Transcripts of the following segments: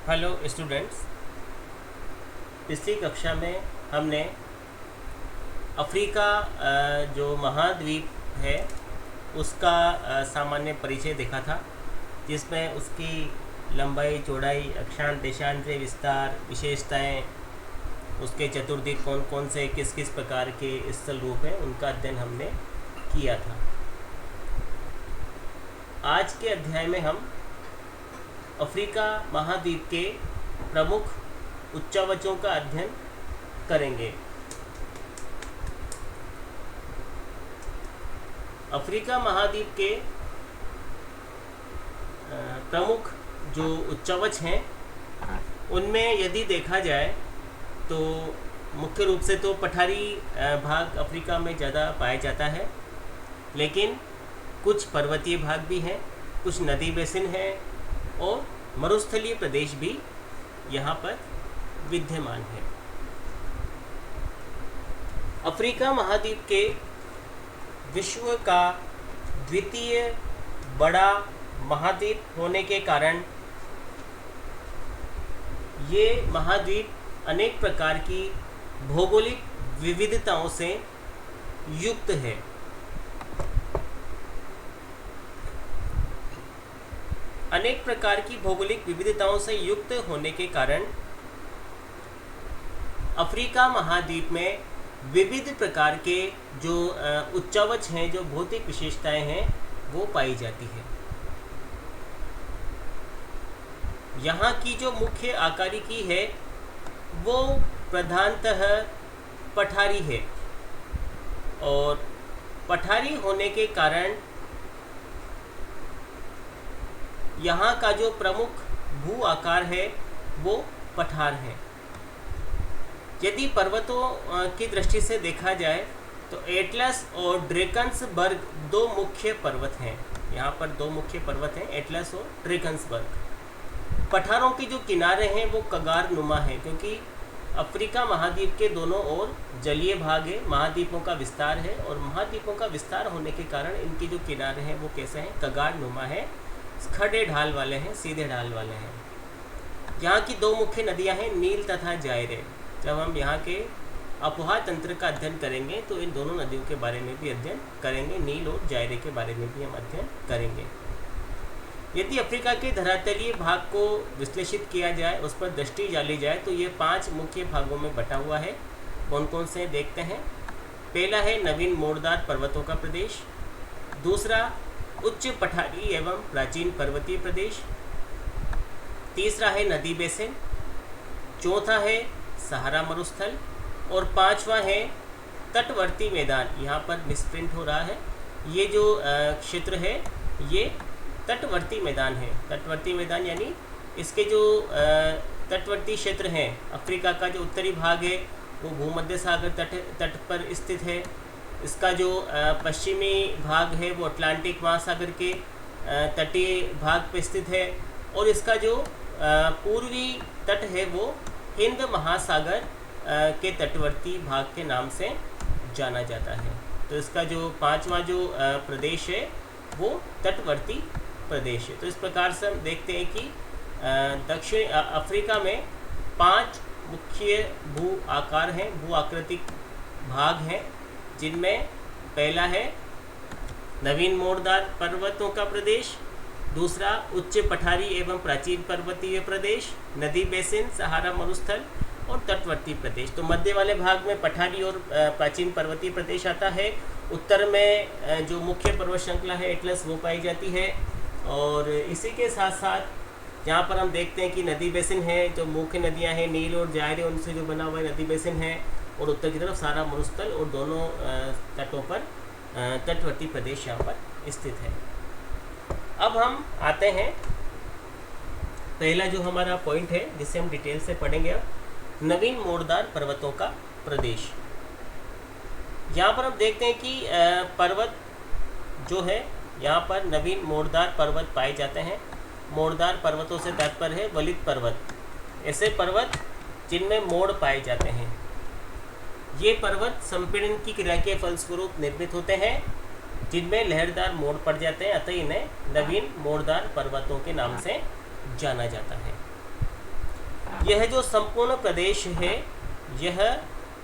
Hello students. पिछली कक्षा में हमने अफ्रीका जो महाद्वीप है उसका सामान्य परिचय देखा था, जिसमें उसकी लंबाई, चौड़ाई, अक्षांश, देशांतरीय विस्तार, विशेषताएं, उसके चतुर्दिक कौन कौन से किस किस प्रकार के स्थल रूप हैं, उनका अध्ययन हमने किया था। आज के अध्याय में हम अफ्रीका महाद्वीप के प्रमुख उच्चावचों का अध्ययन करेंगे। अफ्रीका महाद्वीप के प्रमुख जो उच्चावच हैं उनमें यदि देखा जाए तो मुख्य रूप से तो पठारी भाग अफ्रीका में ज़्यादा पाया जाता है, लेकिन कुछ पर्वतीय भाग भी हैं, कुछ नदी बेसिन है और मरुस्थलीय प्रदेश भी यहाँ पर विद्यमान है। अफ्रीका महाद्वीप के विश्व का द्वितीय बड़ा महाद्वीप होने के कारण ये महाद्वीप अनेक प्रकार की भौगोलिक विविधताओं से युक्त है। अनेक प्रकार की भौगोलिक विविधताओं से युक्त होने के कारण अफ्रीका महाद्वीप में विविध प्रकार के जो उच्चावच हैं, जो भौतिक विशेषताएं हैं, वो पाई जाती है। यहाँ की जो मुख्य आकारिकी है वो प्रधानतः पठारी है, और पठारी होने के कारण यहाँ का जो प्रमुख भू आकार है वो पठार है। यदि पर्वतों की दृष्टि से देखा जाए तो एटलस और ड्रेकन्सबर्ग दो मुख्य पर्वत हैं। यहाँ पर दो मुख्य पर्वत हैं, एटलस और ड्रेकन्सबर्ग। पठारों के जो किनारे हैं वो कगार नुमा हैं, क्योंकि अफ्रीका महाद्वीप के दोनों ओर जलीय भाग है, महाद्वीपों का विस्तार है, और महाद्वीपों का विस्तार होने के कारण इनके जो किनारे हैं वो कैसे हैं, कगार नुमा है, खड़े ढाल वाले हैं, सीधे ढाल वाले हैं। यहाँ की दो मुख्य नदियाँ हैं, नील तथा जायरे। जब हम यहाँ के अपोहा तंत्र का अध्ययन करेंगे तो इन दोनों नदियों के बारे में भी अध्ययन करेंगे, नील और जायरे के बारे में भी हम अध्ययन करेंगे। यदि अफ्रीका के धरातलीय भाग को विश्लेषित किया जाए, उस पर दृष्टि डाली जाए, तो ये 5 मुख्य भागों में बटा हुआ है। कौन कौन से देखते हैं। पहला है नवीन मोड़दार पर्वतों का प्रदेश, दूसरा उच्च पठारी एवं प्राचीन पर्वतीय प्रदेश, तीसरा है नदी बेसिन, चौथा है सहारा मरुस्थल, और पांचवा है तटवर्ती मैदान। यहाँ पर मिसप्रिंट हो रहा है, ये जो क्षेत्र है ये तटवर्ती मैदान है। तटवर्ती मैदान यानी इसके जो तटवर्ती क्षेत्र हैं, अफ्रीका का जो उत्तरी भाग है वो भूमध्य सागर तट पर स्थित है। इसका जो पश्चिमी भाग है वो अटलांटिक महासागर के तटीय भाग पर स्थित है, और इसका जो पूर्वी तट है वो हिंद महासागर के तटवर्ती भाग के नाम से जाना जाता है। तो इसका जो पांचवा जो प्रदेश है वो तटवर्ती प्रदेश है। तो इस प्रकार से हम देखते हैं कि दक्षिण अफ्रीका में 5 मुख्य भू आकार हैं, भू आकृतिक भाग हैं, जिनमें पहला है नवीन मोड़दार पर्वतों का प्रदेश, दूसरा उच्च पठारी एवं प्राचीन पर्वतीय प्रदेश, नदी बेसिन, सहारा मरुस्थल और तटवर्ती प्रदेश। तो मध्य वाले भाग में पठारी और प्राचीन पर्वतीय प्रदेश आता है। उत्तर में जो मुख्य पर्वत श्रृंखला है एटलस वो पाई जाती है, और इसी के साथ साथ यहाँ पर हम देखते हैं कि नदी बेसिन है, जो मुख्य नदियाँ हैं नील और जायरे, उनसे जो बना हुआ नदी बेसिन है, और उत्तर की तरफ सहारा मरुस्थल, और दोनों तटों पर तटवर्ती प्रदेश यहाँ पर स्थित है। अब हम आते हैं पहला जो हमारा पॉइंट है जिसे हम डिटेल से पढ़ेंगे, अब नवीन मोड़दार पर्वतों का प्रदेश। यहाँ पर हम देखते हैं कि पर्वत जो है यहाँ पर नवीन मोड़दार पर्वत पाए जाते हैं। मोड़दार पर्वतों से तात्पर्य है वलित पर्वत, ऐसे पर्वत जिनमें मोड़ पाए जाते हैं। ये पर्वत संपीड़न की क्रिया के फलस्वरूप निर्मित होते हैं, जिनमें लहरदार मोड़ पड़ जाते हैं, अतः इन्हें नवीन मोड़दार पर्वतों के नाम से जाना जाता है। यह जो संपूर्ण प्रदेश है यह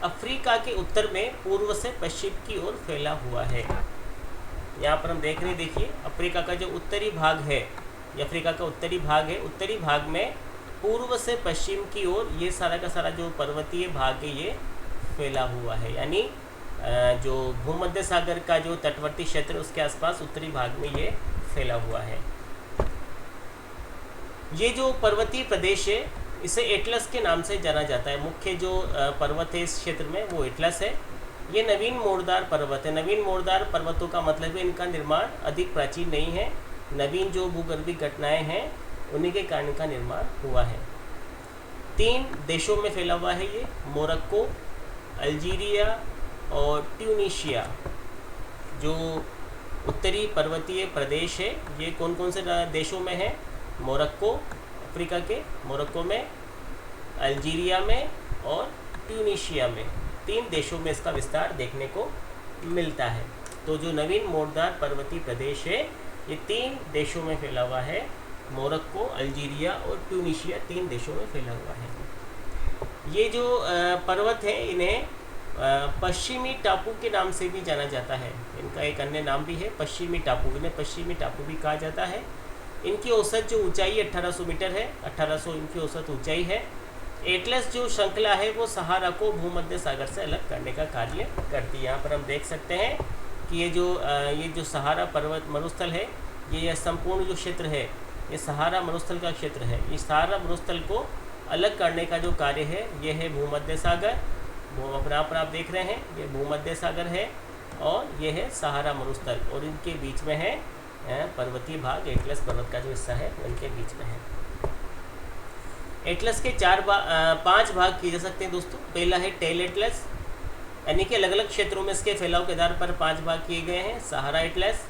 अफ्रीका के उत्तर में पूर्व से पश्चिम की ओर फैला हुआ है। यहाँ पर हम देख रहे हैं, देखिए अफ्रीका का जो उत्तरी भाग है, ये अफ्रीका का उत्तरी भाग है, उत्तरी भाग में पूर्व से पश्चिम की ओर ये सारा का सारा जो पर्वतीय भाग है ये फैला हुआ है। यानी जो भूमध्य सागर का जो तटवर्ती क्षेत्र उसके आसपास उत्तरी भाग में ये फैला हुआ है। ये जो पर्वतीय प्रदेश है इसे एटलस के नाम से जाना जाता है। मुख्य जो पर्वत है इस क्षेत्र में वो एटलस है। ये नवीन मोड़दार पर्वत है। नवीन मोड़दार पर्वतों का मतलब है इनका निर्माण अधिक प्राचीन नहीं है, नवीन जो भूगर्भीय घटनाएं हैं उन्हीं के कारण का निर्माण हुआ है। 3 देशों में फैला हुआ है ये, मोरक्को, अल्जीरिया और ट्यूनीशिया। जो उत्तरी पर्वतीय प्रदेश है ये कौन कौन से देशों में है? मोरक्को, अफ्रीका के मोरक्को में, अल्जीरिया में और ट्यूनीशिया में। 3 देशों में इसका विस्तार देखने को मिलता है। तो जो नवीन मोड़दार पर्वतीय प्रदेश है ये 3 देशों में फैला हुआ है, मोरक्को, अल्जीरिया और ट्यूनीशिया 3 देशों में फैला हुआ है। ये जो पर्वत है इन्हें पश्चिमी टापू के नाम से भी जाना जाता है। इनका एक अन्य नाम भी है पश्चिमी टापू, इन्हें पश्चिमी टापू भी कहा जाता है। इनकी औसत जो ऊंचाई 1800 मीटर है, 1800 इनकी औसत ऊंचाई है। एटलस जो श्रृंखला है वो सहारा को भूमध्य सागर से अलग करने का कार्य करती है। यहाँ पर हम देख सकते हैं कि ये जो सहारा पर्वत मरुस्थल है, ये संपूर्ण जो क्षेत्र है ये सहारा मरुस्थल का क्षेत्र है। इस सहारा मरुस्थल को अलग करने का जो कार्य है ये है भूमध्य सागर। अपना पर आप देख रहे हैं ये भूमध्य सागर है और ये है सहारा मरुस्थल, और इनके बीच में है पर्वतीय भाग, एटलस पर्वत का जो हिस्सा है उनके बीच में है। एटलस के 5 भाग किए जा सकते हैं दोस्तों। पहला है टेल एटलस, यानी कि अलग अलग क्षेत्रों में इसके फैलाव के आधार पर 5 भाग किए गए हैं। Sahara Atlas,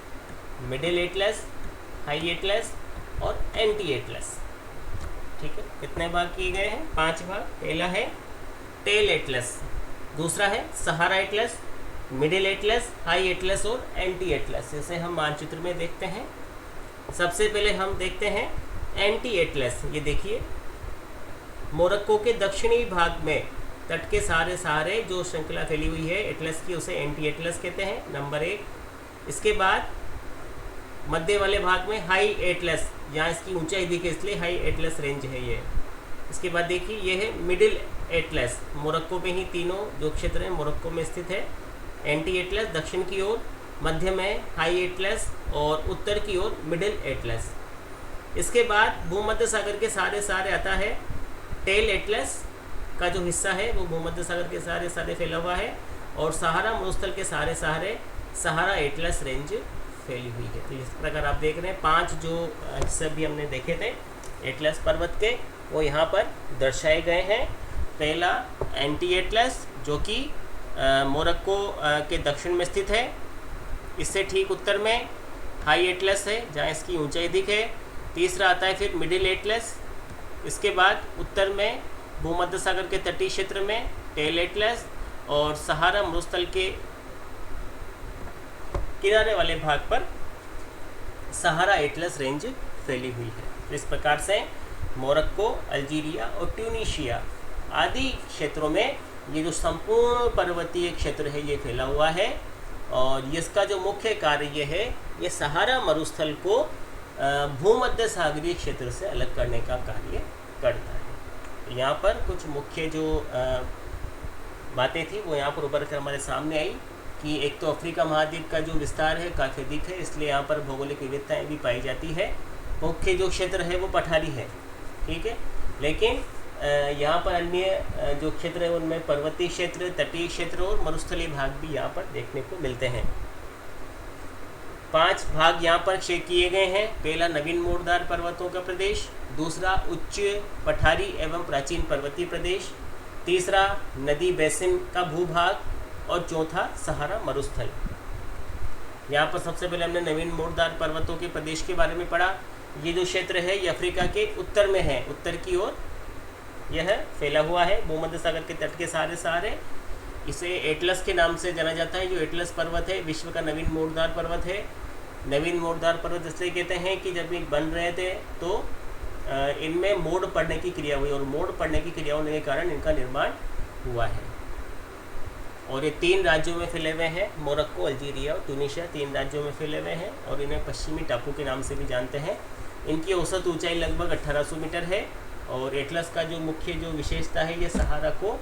middle Atlas, high Atlas और एंटी एटलस। ठीक है, कितने भाग किए गए हैं? 5 भाग। पहला है टेल एटलस, दूसरा है Sahara Atlas, middle Atlas, high Atlas और एंटी एटलस। इसे हम मानचित्र में देखते हैं। सबसे पहले हम देखते हैं एंटी एटलस। ये देखिए मोरक्को के दक्षिणी भाग में तट के सहारे जो श्रृंखला फैली हुई है एटलस की उसे एंटी एटलस कहते हैं, नंबर 1। इसके बाद मध्य वाले भाग में हाई एटलस, यहाँ इसकी ऊंचाई दिखे इसलिए हाई एटलस रेंज है ये। इसके बाद देखिए ये है मिडिल एटलस, मोरक्को में ही तीनों जो क्षेत्र हैं मोरक्को में स्थित है। एंटी एटलस दक्षिण की ओर, मध्य में हाई एटलस और उत्तर की ओर मिडिल एटलस। इसके बाद भूमध्य सागर के सहारे आता है टेल एटलस का जो हिस्सा है वो भूमध्य सागर के सहारे फैला हुआ है, और सहारा मरुस्थल के सहारे सहारा एटलस रेंज फैली हुई है। तो इस प्रकार आप देख रहे हैं 5 जो हिस्से भी हमने देखे थे एटलस पर्वत के वो यहाँ पर दर्शाए गए हैं। पहला एंटी एटलस जो कि मोरक्को के दक्षिण में स्थित है, इससे ठीक उत्तर में हाई एटलस है जहाँ इसकी ऊंचाई अधिक है। तीसरा आता है फिर मिडिल एटलस, इसके बाद उत्तर में भूमध्य सागर के तटीय क्षेत्र में टेल एटलस, और सहारा मरुस्थल के किनारे वाले भाग पर सहारा एटलस रेंज फैली हुई है। तो इस प्रकार से मोरक्को, अल्जीरिया और ट्यूनीशिया आदि क्षेत्रों में ये जो संपूर्ण पर्वतीय क्षेत्र है ये फैला हुआ है, और इसका जो मुख्य कार्य ये है ये सहारा मरुस्थल को भूमध्य सागरीय क्षेत्र से अलग करने का कार्य करता है। यहाँ पर कुछ मुख्य जो बातें थी वो यहाँ पर उभर कर हमारे सामने आई कि एक तो अफ्रीका महाद्वीप का जो विस्तार है काफ़ी अधिक है, इसलिए यहाँ पर भौगोलिक विविधताएँ भी पाई जाती है। मुख्य जो क्षेत्र है वो पठारी है, ठीक है, लेकिन यहाँ पर अन्य जो क्षेत्र है उनमें पर्वतीय क्षेत्र, तटीय क्षेत्र और मरुस्थलीय भाग भी यहाँ पर देखने को मिलते हैं। 5 भाग यहाँ पर किए गए हैं। पहला नवीन मोड़दार पर्वतों का प्रदेश, दूसरा उच्च पठारी एवं प्राचीन पर्वतीय प्रदेश, तीसरा नदी बेसिन का भूभाग, और चौथा सहारा मरुस्थल। यहाँ पर सबसे पहले हमने नवीन मोड़दार पर्वतों के प्रदेश के बारे में पढ़ा। ये जो क्षेत्र है ये अफ्रीका के उत्तर में है, उत्तर की ओर यह फैला हुआ है भूमध्य सागर के तट के सहारे। इसे एटलस के नाम से जाना जाता है। जो एटलस पर्वत है विश्व का नवीन मोड़दार पर्वत है। नवीन मोड़दार पर्वत इसलिए कहते हैं कि जब ये बन रहे थे तो इनमें मोड़ पड़ने की क्रिया हुई और मोड़ पड़ने की क्रिया होने के कारण इनका निर्माण हुआ है। और ये 3 राज्यों में फैले हुए हैं, मोरक्को, अल्जीरिया और ट्यूनीशिया 3 राज्यों में फैले हुए हैं और इन्हें पश्चिमी टापू के नाम से भी जानते हैं। इनकी औसत ऊंचाई लगभग 1800 मीटर है और एटलस का जो मुख्य जो विशेषता है ये सहारा को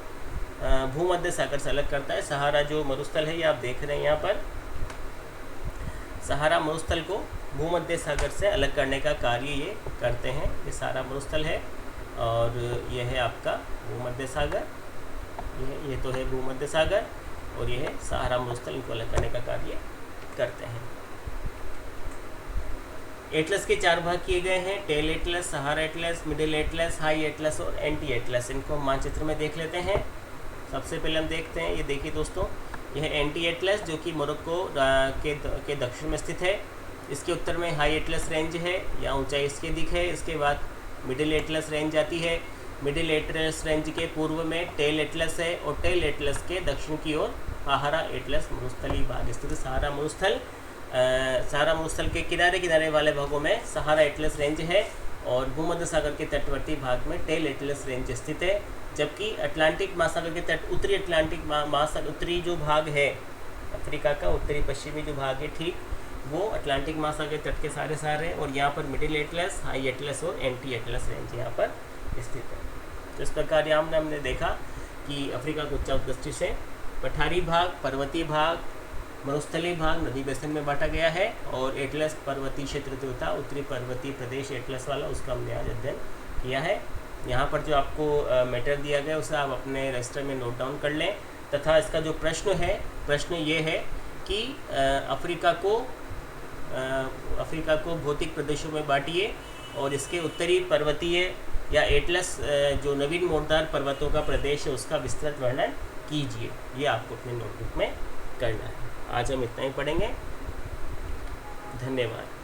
भूमध्य सागर से अलग करता है। सहारा जो मरुस्थल है ये आप देख रहे हैं यहाँ पर, सहारा मरुस्थल को भूमध्य सागर से अलग करने का कार्य ये करते हैं। ये सहारा मरुस्थल है और ये है आपका भूमध्य सागर, ये तो है भूमध्य सागर और ये है सहारा मरुस्थल, इनको अलग करने का कार्य करते हैं। एटलस के 4 भाग किए गए हैं, Tell Atlas, Sahara Atlas, middle Atlas, high Atlas और एंटी एटलस। इनको हम मानचित्र में देख लेते हैं। सबसे पहले हम देखते हैं, ये देखिए दोस्तों, यह एंटी एटलस जो कि मोरक्को के दक्षिण में स्थित है। इसके उत्तर में हाई एटलस रेंज है, यहाँ ऊंचाई इसकी अधिक है। इसके बाद मिडिल एटलस रेंज आती है। मिडिल एटलस रेंज के पूर्व में टेल एटलस है और टेल एटलस के दक्षिण की ओर सहारा एटलस मरुस्थलीय भाग स्थित। सहारा मरुस्थल के किनारे वाले भागों में सहारा एटलस रेंज है और भूमध्य सागर के तटवर्ती भाग में टेल एटलस रेंज स्थित है। जबकि अटलांटिक महासागर के तट, उत्तरी अटलांटिक महासागर, उत्तरी जो भाग है अफ्रीका का, उत्तरी पश्चिमी जो भाग है ठीक, वो अटलांटिक महासागर के तट के सारे हैं और यहाँ पर मिडिल एटलस, हाई एटलस और एंटी एटलस रेंज यहाँ पर स्थित है। तो इस प्रकार यहाँ हमने देखा कि अफ्रीका को 4 दृष्टि से पठारी भाग, पर्वतीय भाग, मरुस्थलीय भाग, नदी बेसिन में बांटा गया है और एटलस पर्वतीय क्षेत्र जो था, उत्तरी पर्वतीय प्रदेश एटलस वाला, उसका हमने आज अध्ययन किया है। यहाँ पर जो आपको मैटर दिया गया उसे आप अपने रजिस्टर में नोट डाउन कर लें तथा इसका जो प्रश्न ये है कि अफ्रीका को भौतिक प्रदेशों में बांटिए और इसके उत्तरी पर्वतीय या एटलस जो नवीन मोड़दार पर्वतों का प्रदेश है उसका विस्तृत वर्णन कीजिए। ये आपको अपने नोटबुक में करना है। आज हम इतना ही पढ़ेंगे। धन्यवाद।